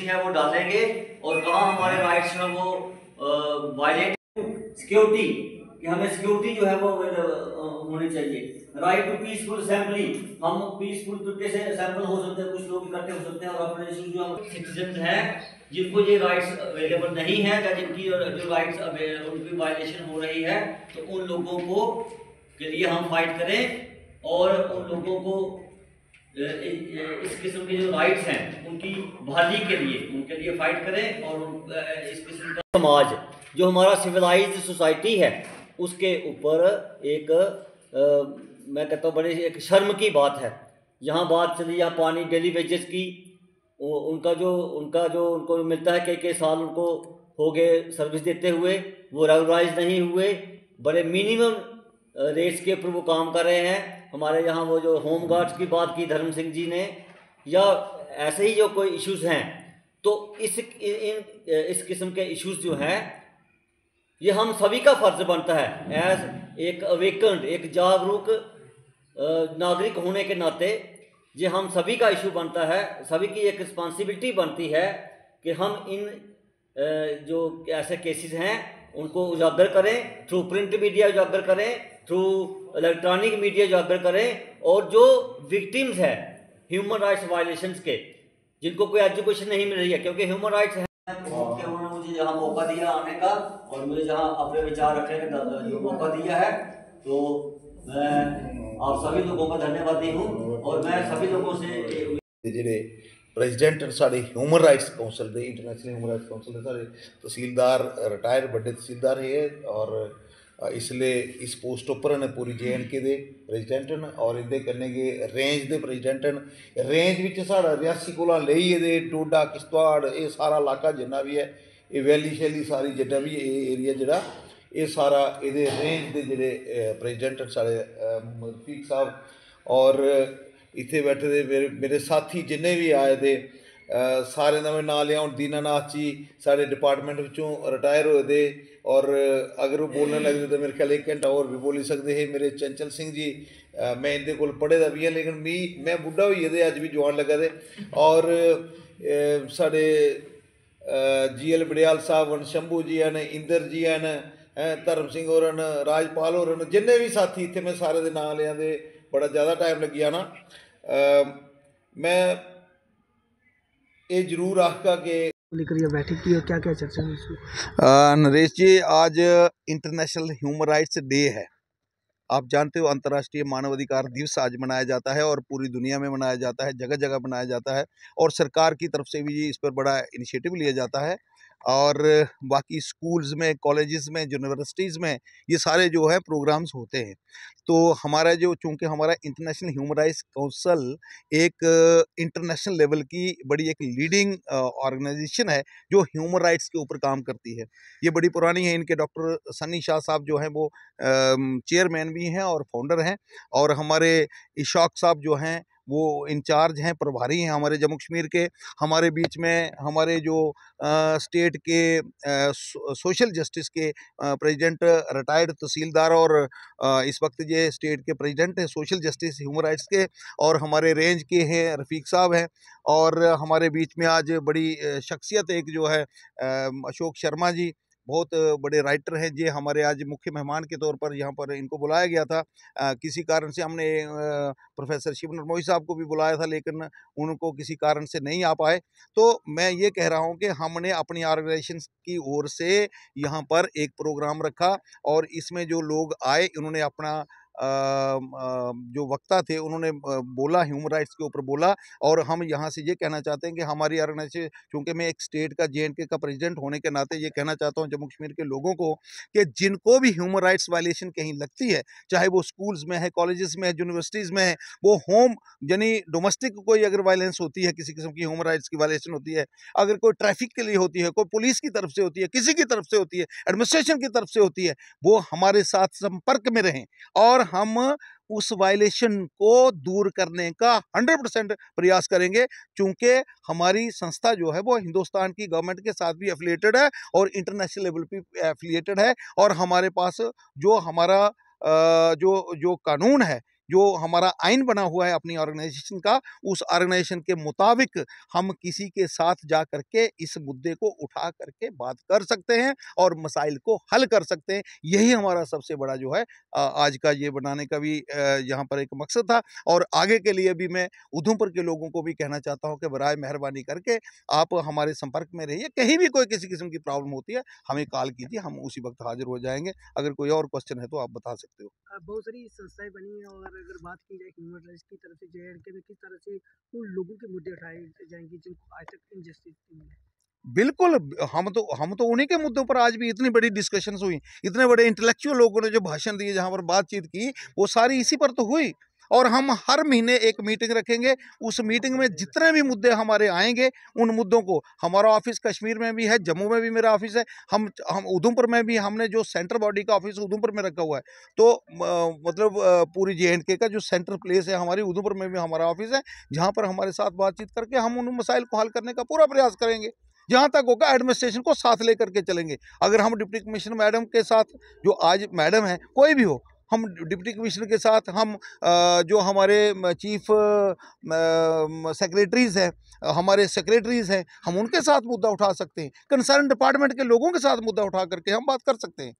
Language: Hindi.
पॉलिसी है वो डालेंगे और कहाँ हमारे राइट्स में वो वायलेट। सिक्योरिटी, कि हमें सिक्योरिटी जो है वो होनी चाहिए। राइट टू पीसफुल असेंबली, हम पीसफुल तरीके से असेंबल हो सकते हैं, कुछ लोग इकट्ठे हो सकते हैं और अपने इश्यूज जो हम सिटीजन हैं जिनको ये राइट्स अवेलेबल नहीं है या जिनकी जो राइट्स उनकी वायलेशन हो रही है, तो उन लोगों को के लिए हम फाइट करें और उन लोगों को इस किस्म के जो राइट्स हैं उनकी बहाली के लिए उनके लिए फाइट करें। और इस किस्म का समाज जो हमारा सिविलाइज्ड सोसाइटी है उसके ऊपर एक मैं कहता हूँ बड़ी एक शर्म की बात है। यहाँ बात चली यहाँ पानी डेली वेजेस की, उनका जो उनको मिलता है कई साल उनको हो गए सर्विस देते हुए, वो रेगुलराइज नहीं हुए, बड़े मिनिमम रेट्स के ऊपर वो काम कर रहे हैं। हमारे यहाँ वो जो होम गार्ड्स की बात की धर्म सिंह जी ने, या ऐसे ही जो कोई इश्यूज़ हैं, तो इस किस्म के इश्यूज़ जो हैं ये हम सभी का फर्ज बनता है एज एक अवेकन्ड, एक जागरूक नागरिक होने के नाते ये हम सभी का इशू बनता है, सभी की एक रिस्पॉन्सिबिलिटी बनती है कि हम इन जो ऐसे केसेस हैं उनको उजागर करें, थ्रू प्रिंट मीडिया उजागर करें, थ्रू इलेक्ट्रॉनिक मीडिया उजागर करें, और जो विक्टिम्स हैं ह्यूमन राइट्स वायलेशंस के, जिनको कोई एजुकेशन नहीं मिल रही है, क्योंकि ह्यूमन राइट्स है कि उन्होंने मुझे जहाँ मौका दिया आने का और मुझे जहाँ अपने विचार रखने का जो मौका दिया है, तो मैं आप सभी लोगों का धन्यवादी हूँ। और मैं सभी लोगों से ਜਿਹੜੇ ਪ੍ਰੈਜ਼ੀਡੈਂਟ ਸਾਡੇ ਹਿਊਮਨ ਰਾਈਟਸ ਕਾਉਂਸਲ ਦੇ ਇੰਟਰਨੈਸ਼ਨਲ ਹਿਊਮਨ ਰਾਈਟਸ ਕਾਉਂਸਲ ਦੇ ਸਾਡੇ ਤਹਿਸੀਲਦਾਰ ਰਿਟਾਇਰ ਵੱਡੇ ਤਹਿਸੀਲਦਾਰ ਹੈ और इसलिए इस पोस्ट उपर ने पूरी JNK के प्रेजिडेंट न और इहदे कन्नै गे रेंज के प्रेजिडेंट न। रेंज विच साढ़ा रियासी कोला लेइयै टोडा किश्तवाड़ ये सारा इलाका जिन्ना भी है, ये वैली शैली सारी जिन्ना भी ये एरिया जिहड़ा ये सारा ये रेंज के जिहड़े प्रेजिडेंट साढ़े रफीक साहब और इत्थे बैठे दे मेरे साथी जिन्ने भी आए थे सारे का मैं नाम लिया। हूँ दीनानाथ जी साढ़े डिपार्टमेंट विचों रिटायर होए दे और अगर वो बोलने लगते तो मेरे ख्याल 1 घंटा और भी बोली सकते हैं। मेरे चंचल सिंह जी मैं इनके कोल पढ़े दा भी है, लेकिन मैं बुढ़ा होई गेदे अज भी जवान लगा दे। और साढ़े GL बड़ियाल साहब न, शंभू जी हैं, इंदर जी हैं, धर्म सिंह होर न, राजपाल होर न, जिन्ने भी साथी इत्थे मैं सारे दे नाम लिया दे, बड़ा ज़्यादा टाइम लग गया ना। मैं ये जरूर आखा कि लेकर यह बैठक की और क्या क्या चर्चा हुई इसमें। नरेश जी, आज इंटरनेशनल ह्यूमन राइट्स डे है। आप जानते हो अंतर्राष्ट्रीय मानवाधिकार दिवस आज मनाया जाता है और पूरी दुनिया में मनाया जाता है, जगह जगह मनाया जाता है और सरकार की तरफ से भी इस पर बड़ा इनिशिएटिव लिया जाता है। और बाकी स्कूल्स में, कॉलेजेस में, यूनिवर्सिटीज़ में ये सारे जो है प्रोग्राम्स होते हैं। तो हमारा जो चूँकि हमारा इंटरनेशनल ह्यूमन राइट्स काउंसिल एक इंटरनेशनल लेवल की बड़ी एक लीडिंग ऑर्गेनाइजेशन है जो ह्यूमन राइट्स के ऊपर काम करती है। ये बड़ी पुरानी है। इनके डॉक्टर सन्नी शाह साहब जो हैं वो चेयरमैन भी हैं और फाउंडर हैं, और हमारे इशाक साहब जो हैं वो इंचार्ज हैं, प्रभारी हैं हमारे जम्मू कश्मीर के। हमारे बीच में हमारे जो स्टेट के सोशल जस्टिस के प्रेसिडेंट रिटायर्ड तहसीलदार और इस वक्त ये स्टेट के प्रेसिडेंट हैं सोशल जस्टिस ह्यूमन राइट्स के, और हमारे रेंज के हैं रफ़ीक साहब हैं। और हमारे बीच में आज बड़ी शख्सियत एक जो है अशोक शर्मा जी, बहुत बड़े राइटर हैं। ये हमारे आज मुख्य मेहमान के तौर पर यहाँ पर इनको बुलाया गया था। किसी कारण से हमने प्रोफेसर शिव नरमोही साहब को भी बुलाया था, लेकिन उनको किसी कारण से नहीं आ पाए। तो मैं ये कह रहा हूँ कि हमने अपनी ऑर्गेनाइजेशन की ओर से यहाँ पर एक प्रोग्राम रखा और इसमें जो लोग आए उन्होंने अपना जो वक्ता थे उन्होंने बोला, ह्यूमन राइट्स के ऊपर बोला। और हम यहाँ से ये कहना चाहते हैं कि हमारी ऑर्गेनाइजेशन, चूँकि मैं एक स्टेट का JNK का प्रेसिडेंट होने के नाते ये कहना चाहता हूँ जम्मू कश्मीर के लोगों को कि जिनको भी ह्यूमन राइट्स वायलेशन कहीं लगती है, चाहे वो स्कूल्स में है, कॉलेजेस में है, यूनिवर्सिटीज़ में है, वो होम यानी डोमेस्टिक कोई अगर वायलेंस होती है, किसी किस्म की ह्यूमन राइट्स की वायलेशन होती है, अगर कोई ट्रैफिक के लिए होती है, कोई पुलिस की तरफ से होती है, किसी की तरफ से होती है, एडमिनिस्ट्रेशन की तरफ से होती है, वो हमारे साथ संपर्क में रहें और हम उस वायलेशन को दूर करने का 100% प्रयास करेंगे। चूँकि हमारी संस्था जो है वो हिंदुस्तान की गवर्नमेंट के साथ भी एफिलिएटेड है और इंटरनेशनल लेवल पे एफिलिएटेड है, और हमारे पास जो हमारा जो कानून है, जो हमारा आइन बना हुआ है अपनी ऑर्गेनाइजेशन का, उस ऑर्गेनाइजेशन के मुताबिक हम किसी के साथ जा करके इस मुद्दे को उठा करके बात कर सकते हैं और मसाइल को हल कर सकते हैं। यही हमारा सबसे बड़ा जो है आज का ये बनाने का भी यहाँ पर एक मकसद था। और आगे के लिए भी मैं उधमपुर के लोगों को भी कहना चाहता हूँ कि बराए मेहरबानी करके आप हमारे संपर्क में रहिए। कहीं भी कोई किसी किस्म की प्रॉब्लम होती है हमें कॉल कीजिए, हम उसी वक्त हाजिर हो जाएंगे। अगर कोई और क्वेश्चन है तो आप बता सकते हो। बहुत सारी संस्थाएं बनी हैं और अगर बात की जाए ह्यूमन राइट्स की तरफ से जेएंडके में किस तरह से उन लोगों के मुद्दे उठाए जाएंगे जिनको आज तक इंजस्टिस मिले। बिल्कुल, हम तो उन्हीं के मुद्दों पर आज भी इतनी बड़ी डिस्कशंस हुई, इतने बड़े इंटेलेक्चुअल लोगों ने जो भाषण दिए, जहाँ पर बातचीत की, वो सारी इसी पर तो हुई। और हम हर महीने एक मीटिंग रखेंगे। उस मीटिंग में जितने भी मुद्दे हमारे आएंगे, उन मुद्दों को, हमारा ऑफिस कश्मीर में भी है, जम्मू में भी मेरा ऑफिस है, हम उधमपुर में भी हमने जो सेंट्रल बॉडी का ऑफिस उधमपुर में रखा हुआ है। तो मतलब पूरी JNK का जो सेंट्रल प्लेस है हमारी, उधमपुर में भी हमारा ऑफिस है, जहाँ पर हमारे साथ बातचीत करके हम उन मसाइल को हल करने का पूरा प्रयास करेंगे। जहाँ तक होगा एडमिनिस्ट्रेशन को साथ लेकर के चलेंगे। अगर हम डिप्टी कमिश्नर मैडम के साथ, जो आज मैडम है, कोई भी हो, हम डिप्टी कमिश्नर के साथ, हम जो हमारे चीफ सेक्रेटरीज़ हैं, हमारे सेक्रेटरीज़ हैं, हम उनके साथ मुद्दा उठा सकते हैं। कंसर्न डिपार्टमेंट के लोगों के साथ मुद्दा उठा करके हम बात कर सकते हैं।